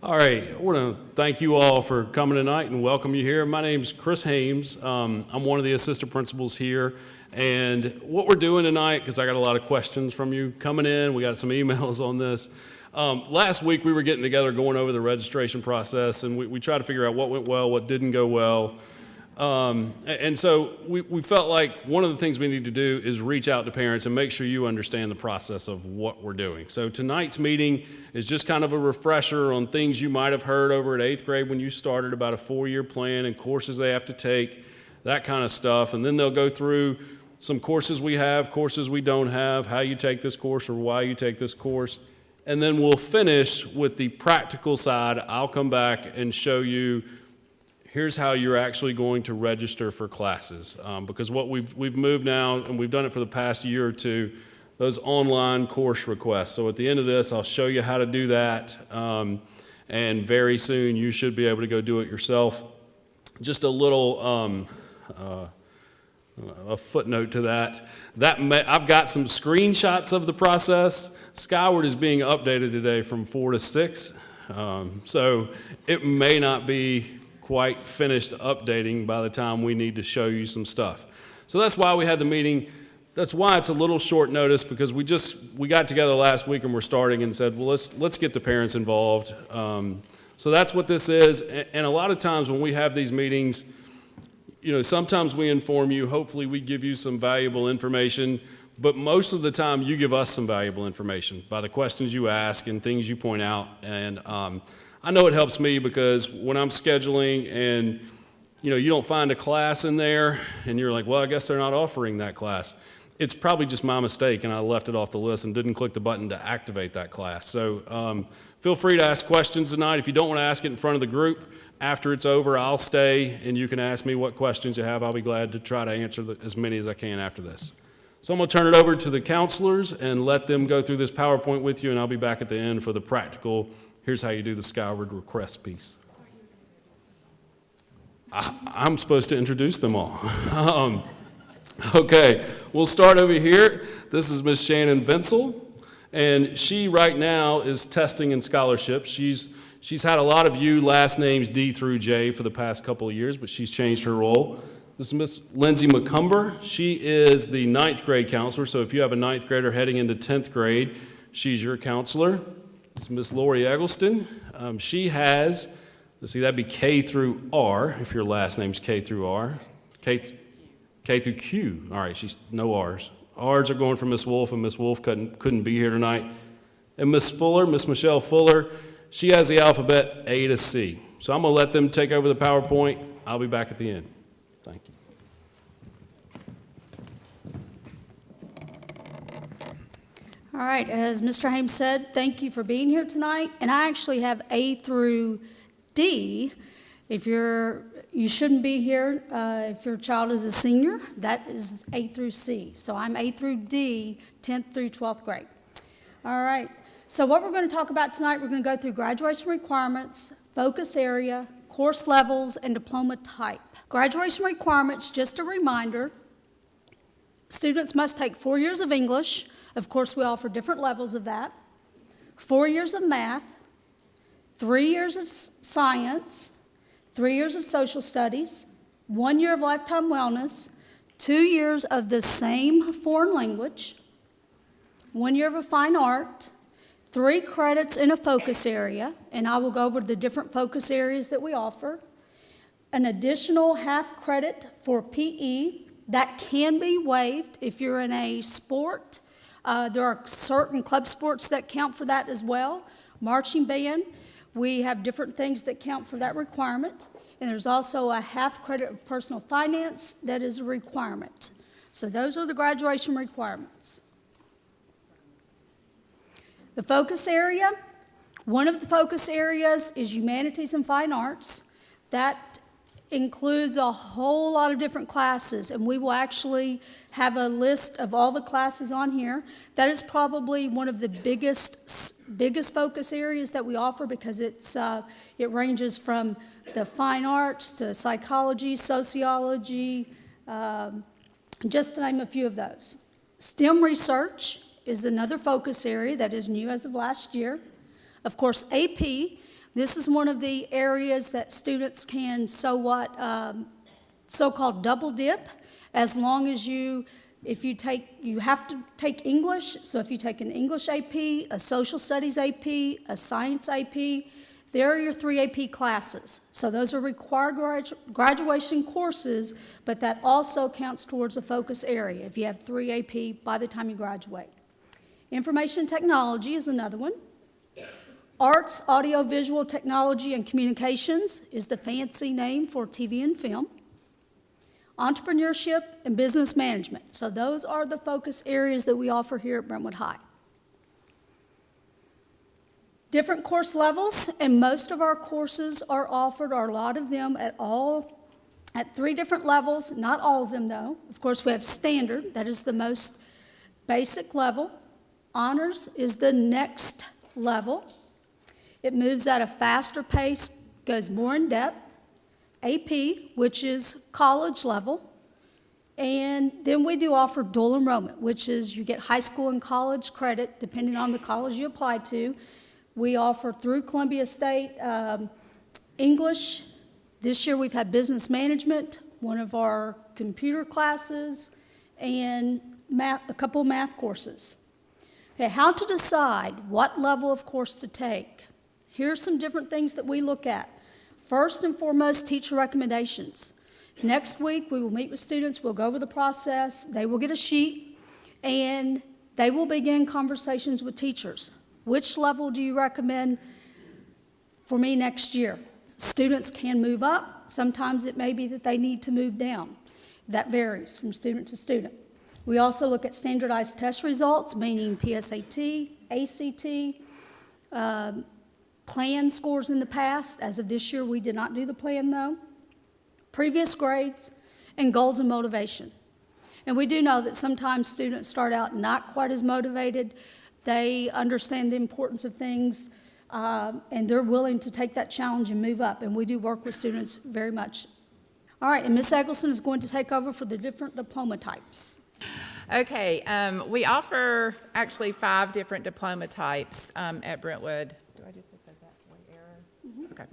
All right, I want to thank you all for coming tonight and welcome you here. My name's Chris Hames. I'm one of the assistant principals here. And what we're doing tonight, because I got a lot of questions from you coming in, we got some emails on this. Last week we were getting together going over the registration process, and we tried to figure out what went well, what didn't go well. And so we felt like one of the things we need to do is reach out to parents and make sure you understand the process of what we're doing. So tonight's meeting is just kind of a refresher on things you might have heard over at 8th grade when you started about a 4-year plan and courses they have to take, that kind of stuff. And then they'll go through some courses we have, courses we don't have, how you take this course or why you take this course. And then we'll finish with the practical side. I'll come back and show you here's how you're actually going to register for classes. Because what we've moved now, and we've done it for the past year or two, those online course requests. So at the end of this, I'll show you how to do that. And very soon, you should be able to go do it yourself. Just a little a footnote to that. I've got some screenshots of the process. Skyward is being updated today from 4 to 6. So it may not be quite finished updating by the time we need to show you some stuff. So that's why we had the meeting. That's why it's a little short notice, because we got together last week and we're starting and said, well, let's get the parents involved. So that's what this is. And a lot of times when we have these meetings, sometimes we inform you, hopefully we give you some valuable information, but most of the time you give us some valuable information by the questions you ask and things you point out. And I know it helps me, because when I'm scheduling and you don't find a class in there and you're like, well, I guess they're not offering that class. It's probably just my mistake and I left it off the list and didn't click the button to activate that class. So feel free to ask questions tonight. If you don't want to ask it in front of the group, after it's over, I'll stay and you can ask me what questions you have. I'll be glad to try to answer as many as I can after this. So I'm going to turn it over to the counselors and let them go through this PowerPoint with you, and I'll be back at the end for the practical. Here's how you do the Skyward request piece. I'm supposed to introduce them all. Okay, we'll start over here. This is Miss Shannon Vinsel, and she right now is testing in scholarships. She's had a lot of you last names D through J for the past couple of years, but she's changed her role. This is Miss Lindsay McCumber. She is the 9th grade counselor, so if you have a 9th grader heading into 10th grade, she's your counselor. This is Miss Lori Eggleston. She has, that'd be K through R, if your last name's K through R. K through Q. All right, she's no R's. R's are going for Miss Wolf, and Miss Wolf couldn't be here tonight. And Miss Fuller, Miss Michelle Fuller, she has the alphabet A to C. So I'm going to let them take over the PowerPoint. I'll be back at the end. Thank you. All right, as Mr. Hames said, thank you for being here tonight. And I actually have A through D. If you shouldn't be here if your child is a senior, that is A through C. So I'm A through D, 10th through 12th grade. All right, so what we're going to talk about tonight, we're going to go through graduation requirements, focus area, course levels, and diploma type. Graduation requirements, just a reminder, students must take 4 years of English. Of course, we offer different levels of that. 4 years of math, 3 years of science, 3 years of social studies, 1 year of lifetime wellness, 2 years of the same foreign language, 1 year of a fine art, 3 credits in a focus area, and I will go over the different focus areas that we offer, an additional half credit for PE that can be waived if you're in a sport. There are certain club sports that count for that as well. Marching band, we have different things that count for that requirement. And there's also a half credit of personal finance that is a requirement. So those are the graduation requirements. The focus area, one of the focus areas is humanities and fine arts. That includes a whole lot of different classes, and we will actually have a list of all the classes on here. That is probably one of the biggest focus areas that we offer, because it ranges from the fine arts to psychology, sociology, just to name a few of those. STEM research is another focus area that is new as of last year. Of course, AP, This is one of the areas that students can so-called double dip, as long as you have to take English. So if you take an English AP, a social studies AP, a science AP, there are your 3 AP classes. So those are required graduation courses, but that also counts towards a focus area if you have 3 AP by the time you graduate. Information technology is another one. Arts, audio, visual technology, and communications is the fancy name for TV and film. Entrepreneurship and business management. So those are the focus areas that we offer here at Brentwood High. Different course levels, and most of our courses are offered, or a lot of them at 3 different levels, not all of them though. Of course, we have standard, that is the most basic level. Honors is the next level. It moves at a faster pace, goes more in depth. AP, which is college level. And then we do offer dual enrollment, which is you get high school and college credit depending on the college you apply to. We offer through Columbia State English. This year we've had business management, one of our computer classes, and a couple of math courses. Okay, how to decide what level of course to take. Here's some different things that we look at. First and foremost, teacher recommendations. Next week, we will meet with students, we'll go over the process, they will get a sheet, and they will begin conversations with teachers. Which level do you recommend for me next year? Students can move up. Sometimes it may be that they need to move down. That varies from student to student. We also look at standardized test results, meaning PSAT, ACT, plan scores in the past. As of this year, we did not do the plan, though. Previous grades, and goals and motivation. And we do know that sometimes students start out not quite as motivated. They understand the importance of things, and they're willing to take that challenge and move up. And we do work with students very much. All right, and Ms. Eggleston is going to take over for the different diploma types. Okay, we offer actually 5 different diploma types at Brentwood. Do I just hit that way error? Mm-hmm. Okay.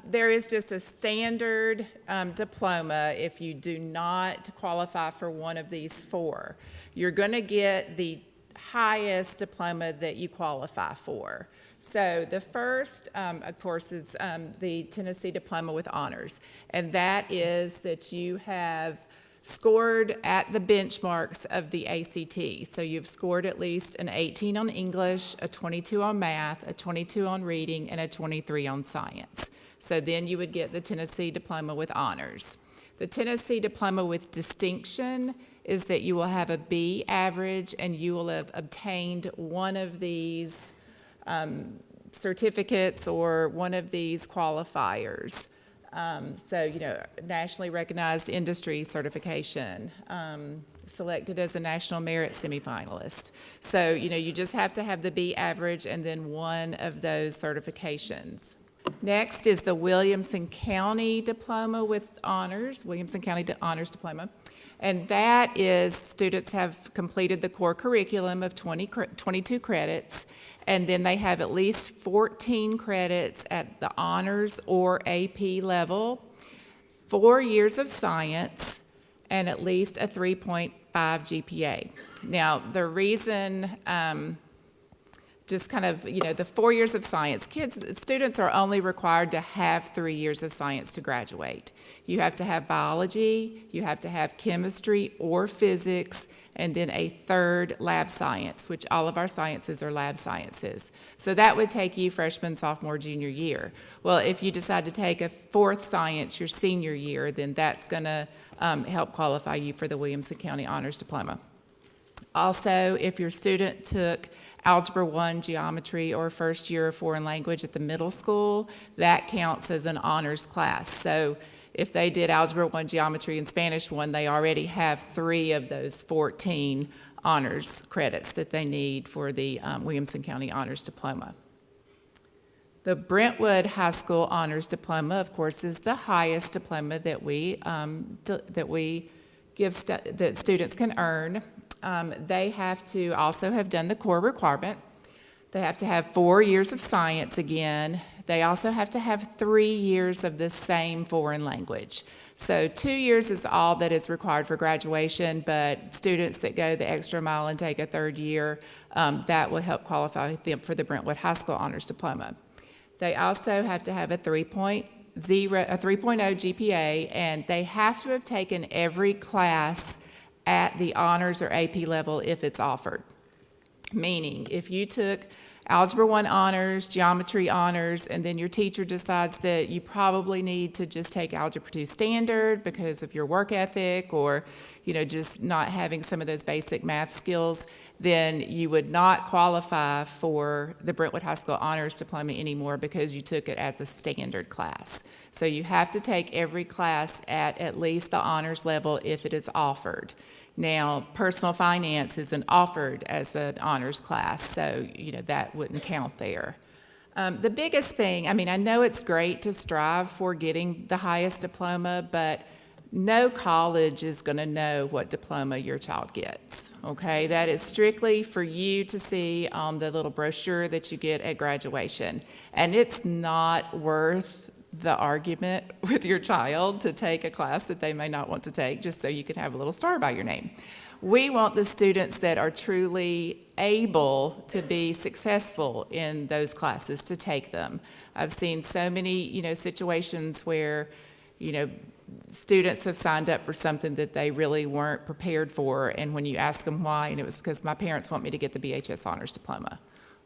There is just a standard diploma if you do not qualify for one of these 4. You're going to get the highest diploma that you qualify for. So the first, of course, is the Tennessee Diploma with Honors, and that is that you have scored at the benchmarks of the ACT. So you've scored at least an 18 on English, a 22 on math, a 22 on reading, and a 23 on science. So then you would get the Tennessee Diploma with Honors. The Tennessee Diploma with Distinction is that you will have a B average and you will have obtained one of these certificates or one of these qualifiers. So, nationally recognized industry certification, selected as a national merit semifinalist. So, you just have to have the B average and then one of those certifications. Next is the Williamson County Diploma with Honors, Williamson County Honors Diploma. And that is students have completed the core curriculum of 22 credits, and then they have at least 14 credits at the honors or AP level, 4 years of science, and at least a 3.5 GPA. Now, the reason, the 4 years of science, students are only required to have 3 years of science to graduate. You have to have biology, you have to have chemistry or physics, and then a third lab science, which all of our sciences are lab sciences. So that would take you freshman, sophomore, junior year. Well, if you decide to take a 4th science your senior year, then that's going to help qualify you for the Williamson County Honors Diploma. Also, if your student took Algebra 1 geometry or first year of foreign language at the middle school, that counts as an honors class. So if they did Algebra 1 geometry and Spanish 1, they already have 3 of those 14 honors credits that they need for the Williamson County Honors Diploma. The Brentwood High School Honors Diploma, of course, is the highest diploma that we give that students can earn. They have to also have done the core requirement. They have to have 4 years of science again. They also have to have 3 years of the same foreign language. So 2 years is all that is required for graduation, but students that go the extra mile and take a third year, that will help qualify them for the Brentwood High School Honors Diploma. They also have to have a 3.0 GPA, and they have to have taken every class at the honors or AP level if it's offered. Meaning, if you took Algebra 1 honors, Geometry honors, and then your teacher decides that you probably need to just take Algebra 2 standard because of your work ethic or, just not having some of those basic math skills, then you would not qualify for the Brentwood High School Honors Diploma anymore because you took it as a standard class. So you have to take every class at least the honors level if it is offered. Now, personal finance isn't offered as an honors class, so that wouldn't count there. The biggest thing, I know it's great to strive for getting the highest diploma, but no college is going to know what diploma your child gets, okay? That is strictly for you to see on the little brochure that you get at graduation. And it's not worth the argument with your child to take a class that they may not want to take just so you can have a little star by your name. We want the students that are truly able to be successful in those classes to take them. I've seen so many, situations where, students have signed up for something that they really weren't prepared for, and when you ask them why, and it was because my parents want me to get the BHS Honors Diploma.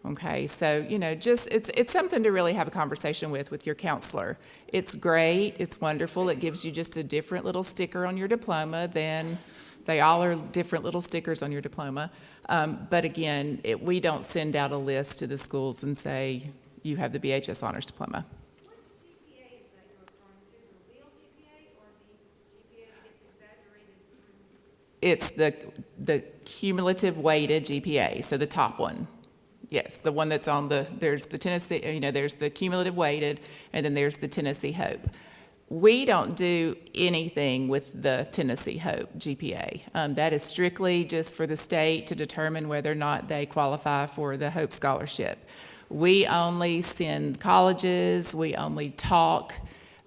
Okay, so, just, it's something to really have a conversation with your counselor. It's great, it's wonderful, it gives you just a different little sticker on your diploma than, they all are different little stickers on your diploma. But again, we don't send out a list to the schools and say, you have the BHS Honors Diploma. Which GPA is that you're referring to, the real GPA or the GPA that gets exaggerated? It's the cumulative weighted GPA, so the top one. Yes, the one that's on there's the Tennessee, there's the cumulative weighted, and then there's the Tennessee Hope. We don't do anything with the Tennessee Hope GPA. That is strictly just for the state to determine whether or not they qualify for the Hope Scholarship. We only send colleges, we only talk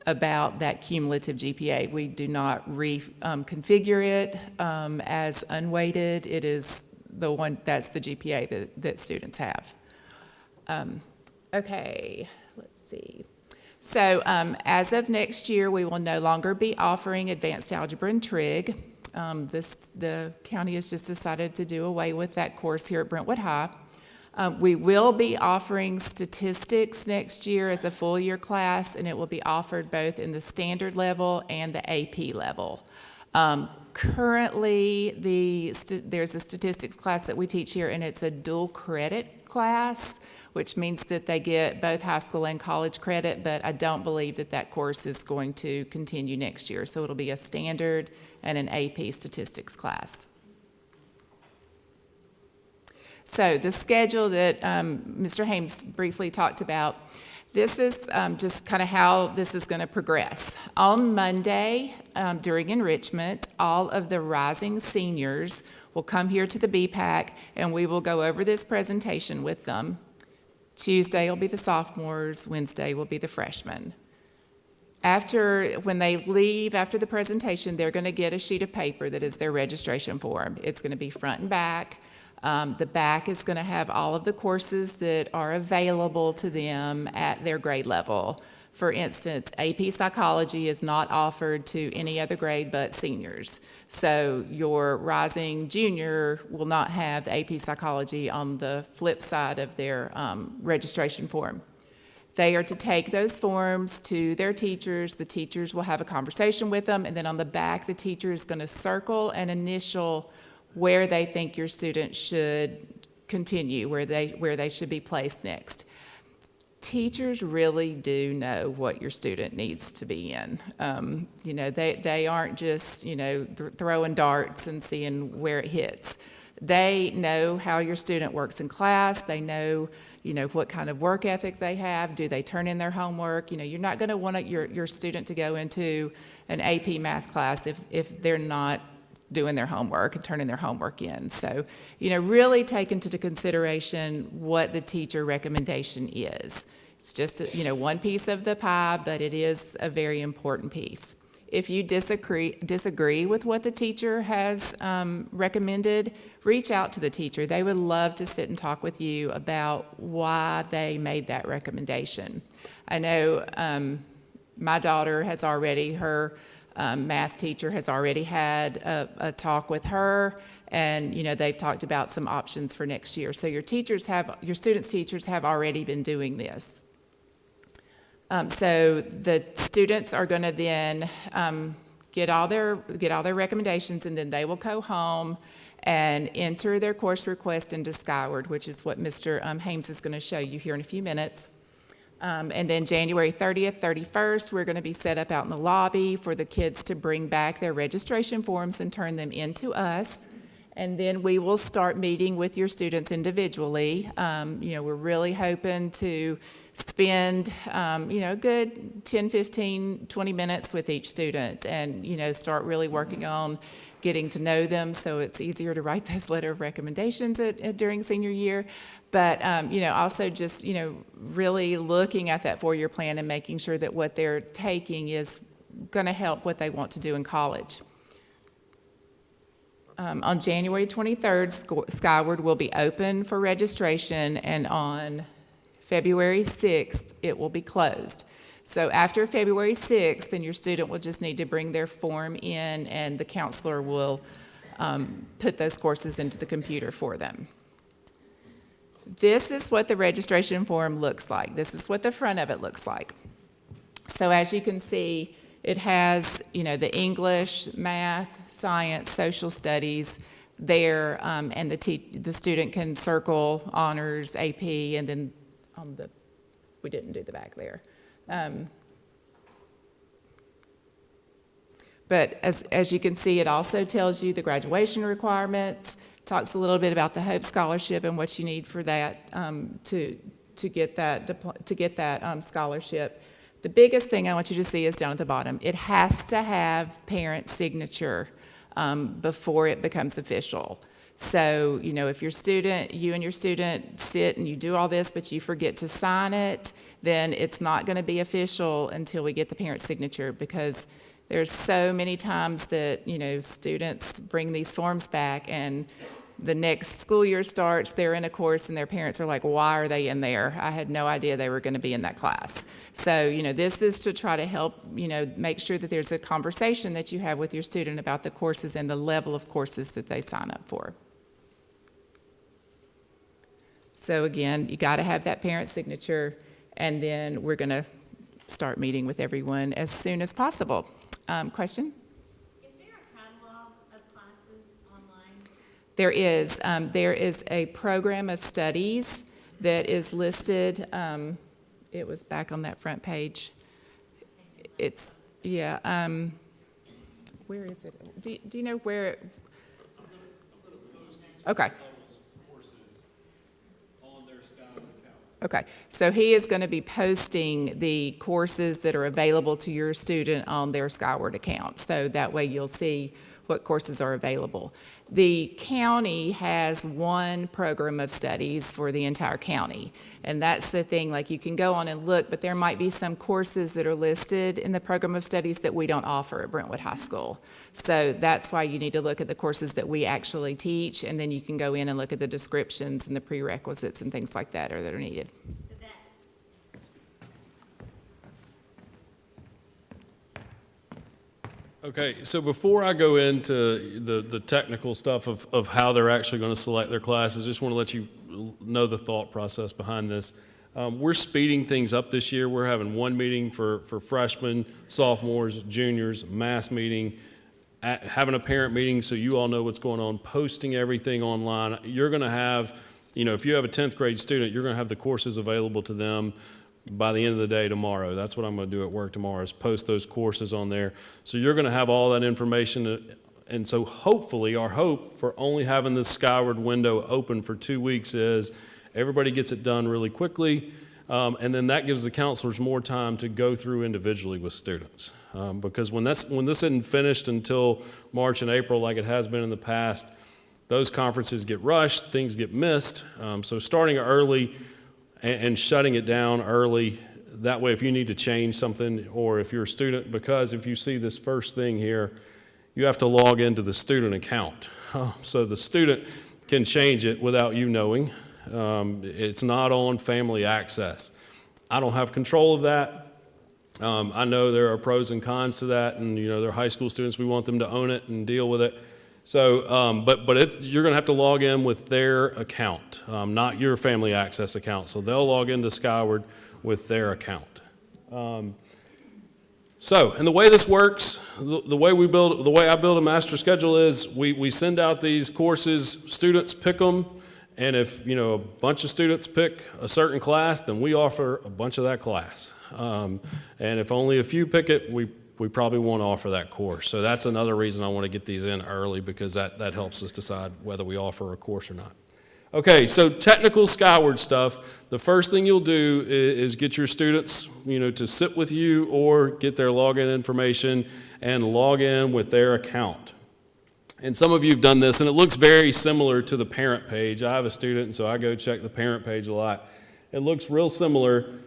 about that cumulative GPA. We do not reconfigure it as unweighted. It is the one, that's the GPA that students have. Okay, let's see. So as of next year, we will no longer be offering advanced algebra and trig. The county has just decided to do away with that course here at Brentwood High. We will be offering statistics next year as a full year class, and it will be offered both in the standard level and the AP level. Currently, there's a statistics class that we teach here, and it's a dual credit class, which means that they get both high school and college credit, but I don't believe that course is going to continue next year. So it'll be a standard and an AP statistics class. So the schedule that Mr. Hames briefly talked about, this is just kind of how this is going to progress. On Monday, during enrichment, all of the rising seniors will come here to the BPAC, and we will go over this presentation with them. Tuesday will be the sophomores, Wednesday will be the freshmen. When they leave after the presentation, they're going to get a sheet of paper that is their registration form. It's going to be front and back. The back is going to have all of the courses that are available to them at their grade level. For instance, AP Psychology is not offered to any other grade but seniors. So your rising junior will not have the AP Psychology on the flip side of their registration form. They are to take those forms to their teachers. The teachers will have a conversation with them, and then on the back, the teacher is going to circle and initial where they think your student should continue, where they should be placed next. Teachers really do know what your student needs to be in. They aren't just throwing darts and seeing where it hits. They know how your student works in class. They know what kind of work ethic they have. Do they turn in their homework? You're not going to want your student to go into an AP math class if they're not doing their homework and turning their homework in. So, really take into consideration what the teacher recommendation is. It's just, one piece of the pie, but it is a very important piece. If you disagree with what the teacher has recommended, reach out to the teacher. They would love to sit and talk with you about why they made that recommendation. I know my daughter has already, her math teacher has already had a talk with her, and they've talked about some options for next year. So your students' teachers have already been doing this. So the students are going to then get all their recommendations, and then they will go home and enter their course request into Skyward, which is what Mr. Hames is going to show you here in a few minutes. And then January 30th, 31st, we're going to be set up out in the lobby for the kids to bring back their registration forms and turn them into us. And then we will start meeting with your students individually. We're really hoping to spend, a good 10, 15, 20 minutes with each student and, start really working on getting to know them so it's easier to write those letter of recommendations during senior year. But, also just, really looking at that four-year plan and making sure that what they're taking is going to help what they want to do in college. On January 23rd, Skyward will be open for registration, and on February 6th, it will be closed. So after February 6th, then your student will just need to bring their form in, and the counselor will put those courses into the computer for them. This is what the registration form looks like. This is what the front of it looks like. So as you can see, it has, the English, math, science, social studies there, and the student can circle honors, AP, and then we didn't do the back there. But as you can see, it also tells you the graduation requirements, talks a little bit about the Hope Scholarship and what you need for that to get that scholarship. The biggest thing I want you to see is down at the bottom. It has to have parent signature before it becomes official. So, if you and your student sit and you do all this, but you forget to sign it, then it's not going to be official until we get the parent signature, because there's so many times that, students bring these forms back and the next school year starts, they're in a course and their parents are like, why are they in there? I had no idea they were going to be in that class. So, this is to try to help, make sure that there's a conversation that you have with your student about the courses and the level of courses that they sign up for. So again, you got to have that parent signature, and then we're going to start meeting with everyone as soon as possible. Question? Is there a catalog of classes online? There is. There is a program of studies that is listed. It was back on that front page. It's, yeah. Where is it? Do you know where? Okay. Okay, so he is going to be posting the courses that are available to your student on their Skyward account. So that way you'll see what courses are available. The county has one program of studies for the entire county. And that's the thing, like you can go on and look, but there might be some courses that are listed in the program of studies that we don't offer at Brentwood High School. So that's why you need to look at the courses that we actually teach, and then you can go in and look at the descriptions and the prerequisites and things like that that are needed. Okay, so before I go into the technical stuff of how they're actually going to select their classes, just want to let you know the thought process behind this. We're speeding things up this year. We're having one meeting for freshmen, sophomores, juniors, mass meeting, having a parent meeting so you all know what's going on, posting everything online. You're going to have, if you have a 10th grade student, you're going to have the courses available to them by the end of the day tomorrow. That's what I'm going to do at work tomorrow, is post those courses on there. So you're going to have all that information. And so hopefully, our hope for only having this Skyward window open for 2 weeks is everybody gets it done really quickly. And then that gives the counselors more time to go through individually with students. Because when this isn't finished until March and April like it has been in the past, those conferences get rushed, things get missed. So starting early, and shutting it down early. That way, if you need to change something, or if you're a student, because if you see this first thing here, you have to log into the student account. So the student can change it without you knowing. It's not on family access. I don't have control of that. I know there are pros and cons to that, and they're high school students. We want them to own it and deal with it. So, but you're going to have to log in with their account, not your family access account. So they'll log into Skyward with their account. And the way this works, the way I build a master schedule is we send out these courses, students pick them, and if a bunch of students pick a certain class, then we offer a bunch of that class. And if only a few pick it, we probably won't offer that course. So that's another reason I want to get these in early, because that helps us decide whether we offer a course or not. Okay, so technical Skyward stuff. The first thing you'll do is get your students, to sit with you or get their login information and log in with their account. And some of you have done this, and it looks very similar to the parent page. I have a student, and so I go check the parent page a lot. It looks real similar,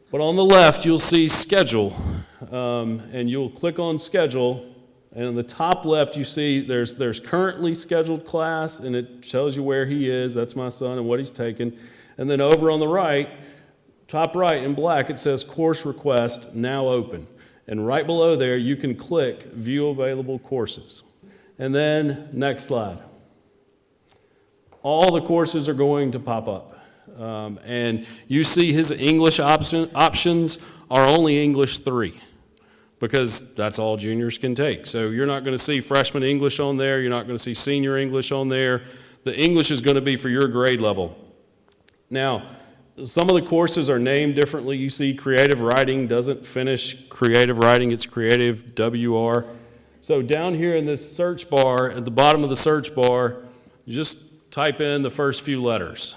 but on the left, you'll see schedule, and you'll click on schedule, and in the top left, you see there's currently scheduled class, and it shows you where he is. That's my son and what he's taken. And then over on the right, top right in black, it says course request now open. And right below there, you can click view available courses. And then next slide. All the courses are going to pop up. And you see his English options are only English 3. Because that's all juniors can take. So you're not going to see freshman English on there. You're not going to see senior English on there. The English is going to be for your grade level. Now, some of the courses are named differently. You see creative writing doesn't finish creative writing. It's creative WR. So down here in this search bar, at the bottom of the search bar, you just type in the first few letters.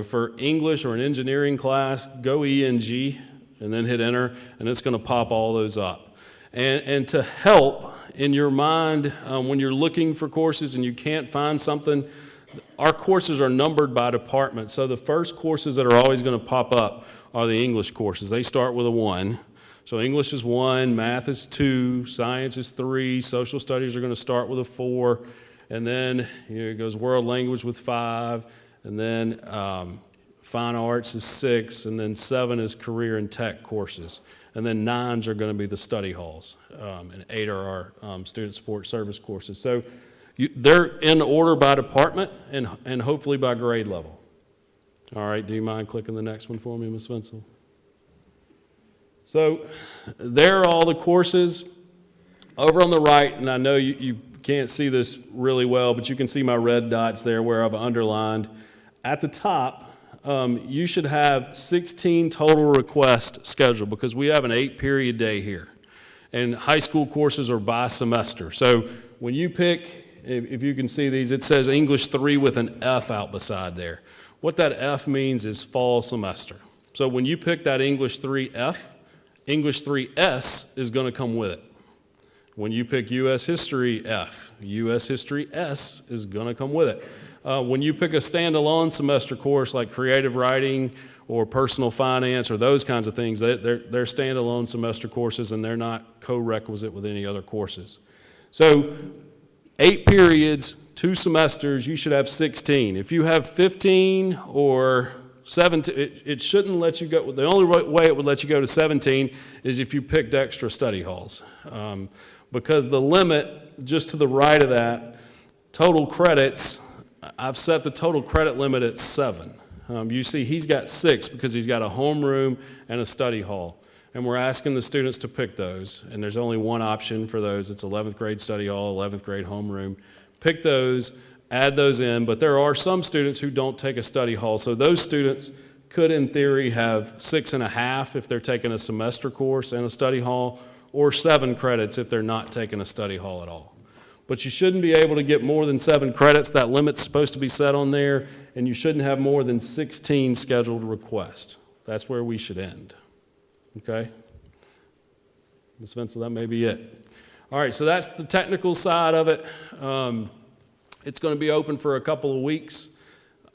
For English or an engineering class, go ENG. And then hit enter, and it's going to pop all those up. And to help in your mind when you're looking for courses and you can't find something, our courses are numbered by department. So the first courses that are always going to pop up are the English courses. They start with a 1. So English is 1, math is 2, science is 3, social studies are going to start with a 4, and then it goes world language with 5, and then fine arts is 6, and then 7 is career and tech courses. And then 9s are going to be the study halls, and 8 are our student support service courses. So they're in order by department and hopefully by grade level. All right, do you mind clicking the next one for me, Ms. Vinsel? So there are all the courses. Over on the right, and I know you can't see this really well, but you can see my red dots there where I've underlined. At the top, you should have 16 total requests scheduled, because we have an 8-period day here. And high school courses are by semester. So when you pick, if you can see these, it says English 3 with an F out beside there. What that F means is fall semester. So when you pick that English 3F, English 3S is going to come with it. When you pick U.S. History F, U.S. History S is going to come with it. When you pick a standalone semester course like creative writing or personal finance or those kinds of things, they're standalone semester courses, and they're not co-requisite with any other courses. So 8 periods, 2 semesters, you should have 16. If you have 15 or 17, it shouldn't let you go. The only way it would let you go to 17 is if you picked extra study halls. Because the limit, just to the right of that, total credits, I've set the total credit limit at 7. You see he's got 6 because he's got a homeroom and a study hall. And we're asking the students to pick those. And there's only one option for those. It's 11th grade study hall, 11th grade homeroom. Pick those, add those in. But there are some students who don't take a study hall. So those students could, in theory, have 6.5 if they're taking a semester course and a study hall, or 7 credits if they're not taking a study hall at all. But you shouldn't be able to get more than 7 credits. That limit's supposed to be set on there, and you shouldn't have more than 16 scheduled requests. That's where we should end. Okay? Ms. Vinsel, that may be it. All right, so that's the technical side of it. It's going to be open for a couple of weeks.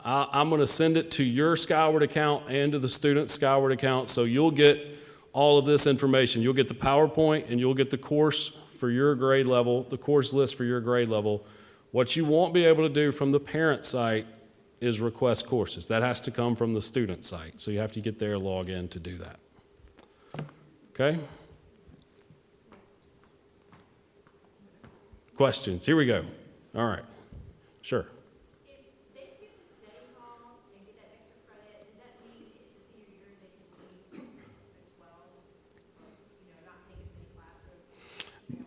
I'm going to send it to your Skyward account and to the student's Skyward account, so you'll get all of this information. You'll get the PowerPoint, and you'll get the course for your grade level, the course list for your grade level. What you won't be able to do from the parent site is request courses. That has to come from the student site, so you have to get their login to do that. Okay? Questions? Here we go. All right. Sure. If they skip the study hall and get that extra credit, does that mean it's the senior year they can leave at 12, not take as many classes?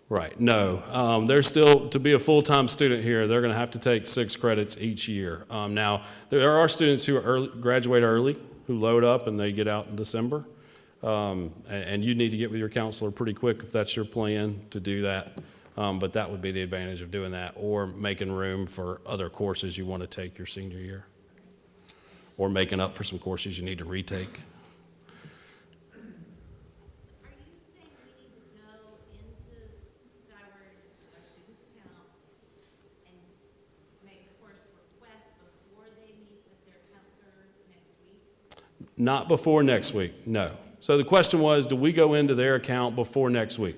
Right, no. They're still, to be a full-time student here, they're going to have to take 6 credits each year. Now, there are students who graduate early, who load up and they get out in December. And you need to get with your counselor pretty quick if that's your plan to do that. But that would be the advantage of doing that, or making room for other courses you want to take your senior year, or making up for some courses you need to retake. Are you saying we need to go into Skyward, our student's account, and make the course request before they meet with their counselor next week? Not before next week, no. So the question was, do we go into their account before next week?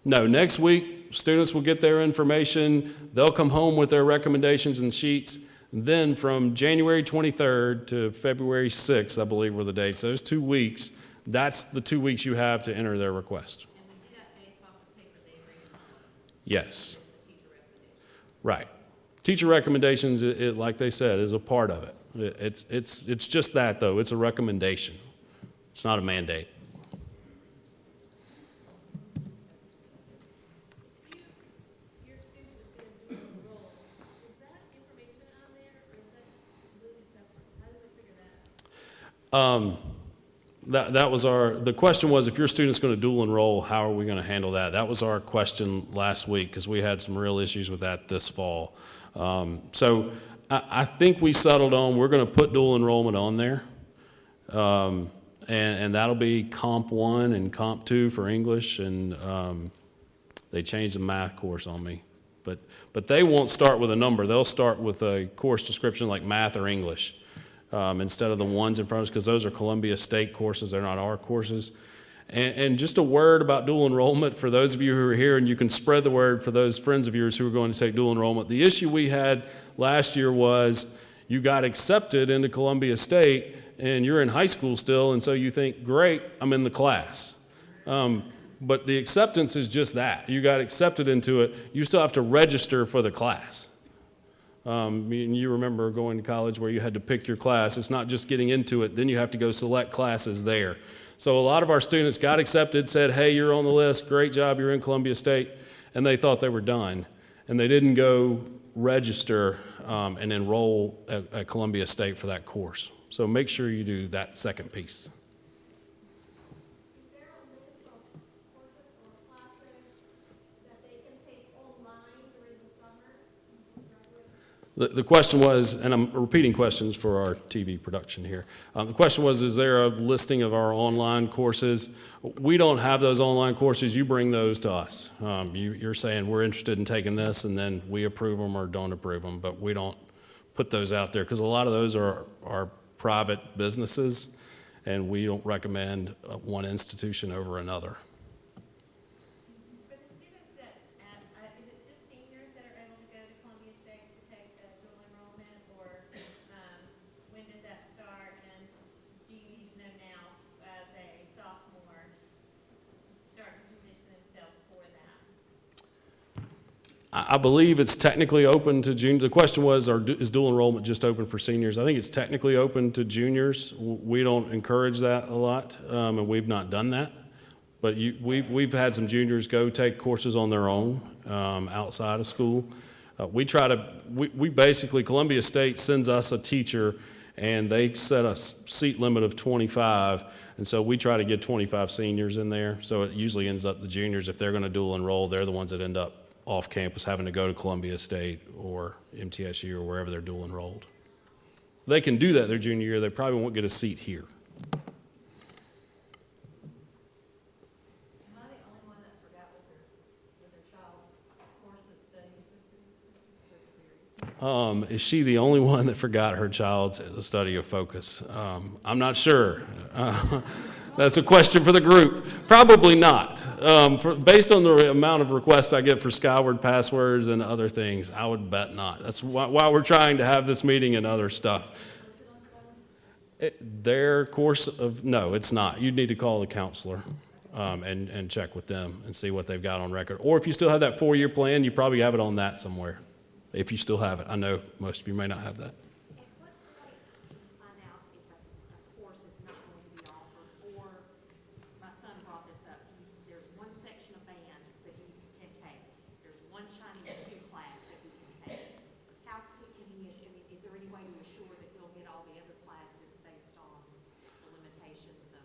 No, next week, students will get their information. They'll come home with their recommendations and sheets. Then from January 23rd to February 6th, I believe were the dates, those 2 weeks, that's the 2 weeks you have to enter their request. And we do that based off the paper they bring home, Yes, the teacher recommendation. right. Teacher recommendations, like they said, is a part of it. It's just that, though. It's a recommendation. It's not a mandate. Your student is going to do a role. Is that information on there, or is that completely separate? How do we figure that out? That was the question was, if your student's going to dual enroll, how are we going to handle that? That was our question last week, because we had some real issues with that this fall. So I think we settled on, we're going to put dual enrollment on there. And that'll be Comp 1 and Comp 2 for English, and they changed the math course on me. But they won't start with a number. They'll start with a course description like math or English instead of the ones in front of us, because those are Columbia State courses. They're not our courses. And just a word about dual enrollment for those of you who are here, and you can spread the word for those friends of yours who are going to take dual enrollment. The issue we had last year was you got accepted into Columbia State, and you're in high school still, and so you think, great, I'm in the class. But the acceptance is just that. You got accepted into it. You still have to register for the class. You remember going to college where you had to pick your class. It's not just getting into it. Then you have to go select classes there. So a lot of our students got accepted, said, hey, you're on the list. Great job. You're in Columbia State. And they thought they were done. And they didn't go register and enroll at Columbia State for that course. So make sure you do that second piece. Is there a list of courses or classes that they can take online during the summer? The question was, and I'm repeating questions for our TV production here. The question was, is there a listing of our online courses? We don't have those online courses. You bring those to us. You're saying we're interested in taking this, and then we approve them or don't approve them, but we don't put those out there because a lot of those are private businesses, and we don't recommend one institution over another. For the students that, is it just seniors that are able to go to Columbia State to take the dual enrollment, or when does that start? And do you need to know now, as a sophomore, start to position themselves for that? I believe it's technically open to junior. The question was, is dual enrollment just open for seniors? I think it's technically open to juniors. We don't encourage that a lot, and we've not done that. But we've had some juniors go take courses on their own outside of school. We basically, Columbia State sends us a teacher, and they set a seat limit of 25, and so we try to get 25 seniors in there. So it usually ends up the juniors, if they're going to dual enroll, they're the ones that end up off campus having to go to Columbia State or MTSU or wherever they're dual enrolled. They can do that their junior year. They probably won't get a seat here. Am I the only one that forgot what their child's course of study is supposed to be? Is she the only one that forgot her child's study of focus? I'm not sure. That's a question for the group. Probably not. Based on the amount of requests I get for Skyward passwords and other things, I would bet not. That's why we're trying to have this meeting and other stuff. Their course of, no, it's not. You'd need to call the counselor and check with them and see what they've got on record. Or if you still have that 4-year plan, you probably have it on that somewhere. If you still have it. I know most of you may not have that. At what point do you find out if a course is not going to be offered? Or, my son brought this up, there's one section of band that he can take. There's one Chinese 2 class that he can take. How can he, I mean, is there any way to assure that he'll get all the other classes based on the limitations of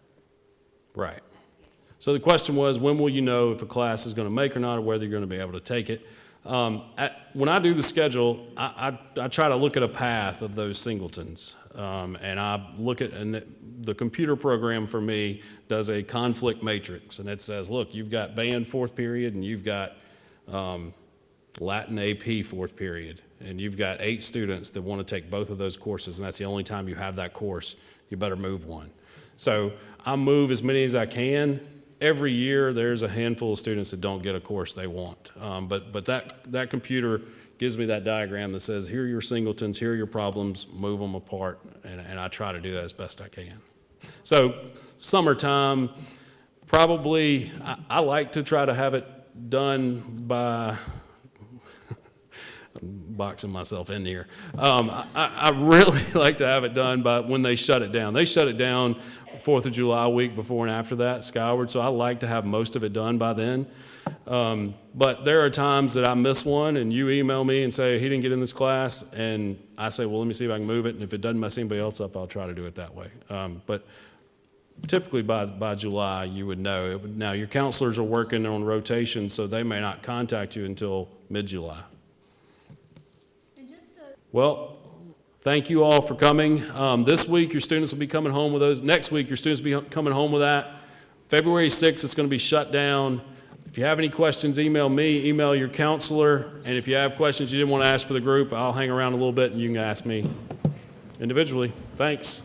Right. that schedule? So the question was, when will you know if a class is going to make or not, or whether you're going to be able to take it? When I do the schedule, I try to look at a path of those singletons. And I look at, and the computer program for me does a conflict matrix. And it says, look, you've got band 4th period, and you've got Latin AP 4th period. And you've got 8 students that want to take both of those courses, and that's the only time you have that course. You better move one. So I move as many as I can. Every year, there's a handful of students that don't get a course they want. But that computer gives me that diagram that says, here are your singletons, here are your problems, move them apart, and I try to do that as best I can. So summertime, probably, I like to try to have it done by, I'm boxing myself in here. I really like to have it done by when they shut it down. They shut it down 4th of July week before and after that, Skyward, so I like to have most of it done by then. But there are times that I miss one, and you email me and say, he didn't get in this class, and I say, well, let me see if I can move it, and if it doesn't mess anybody else up, I'll try to do it that way. But typically by July, you would know. Now, your counselors are working on rotation, so they may not contact you until mid-July. Well, thank you all for coming. This week, your students will be coming home with those. Next week, your students will be coming home with that. February 6th, it's going to be shut down. If you have any questions, email me, email your counselor. And if you have questions you didn't want to ask for the group, I'll hang around a little bit and you can ask me individually. Thanks.